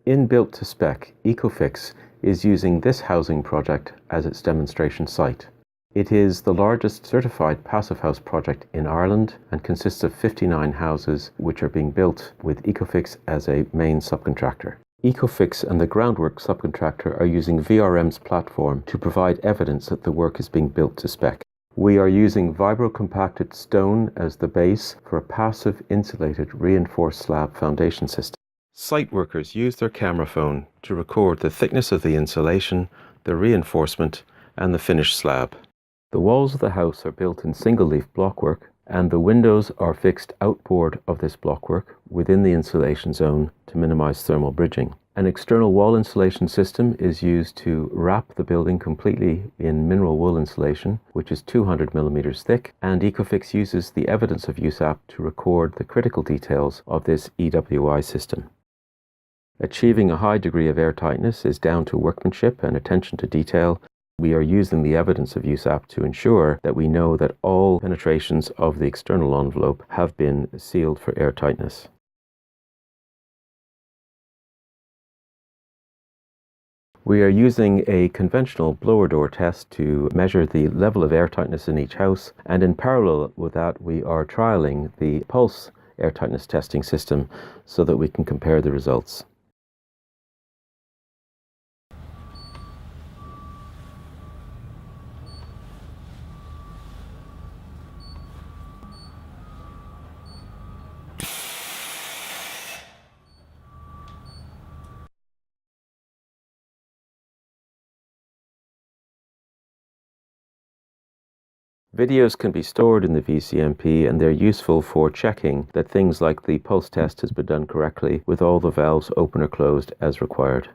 In Built2Spec, EcoFix is using this housing project as its demonstration site. It is the largest certified passive house project in Ireland and consists of 59 houses which are being built with EcoFix as a main subcontractor. EcoFix and the groundwork subcontractor are using VRM's platform to provide evidence that the work is being built to spec. We are using vibro-compacted stone as the base for a passive insulated reinforced slab foundation system. Site workers use their camera phone to record the thickness of the insulation, the reinforcement and the finished slab. The walls of the house are built in single-leaf blockwork and the windows are fixed outboard of this blockwork within the insulation zone to minimize thermal bridging. An external wall insulation system is used to wrap the building completely in mineral wool insulation, which is 200 millimeters thick, and EcoFix uses the evidence of use app to record the critical details of this EWI system. Achieving a high degree of airtightness is down to workmanship and attention to detail. We are using the evidence of use app to ensure that we know that all penetrations of the external envelope have been sealed for airtightness. We are using a conventional blower door test to measure the level of airtightness in each house, and in parallel with that we are trialing the pulse airtightness testing system so that we can compare the results. Videos can be stored in the VCMP and they're useful for checking that things like the pulse test has been done correctly with all the valves open or closed as required.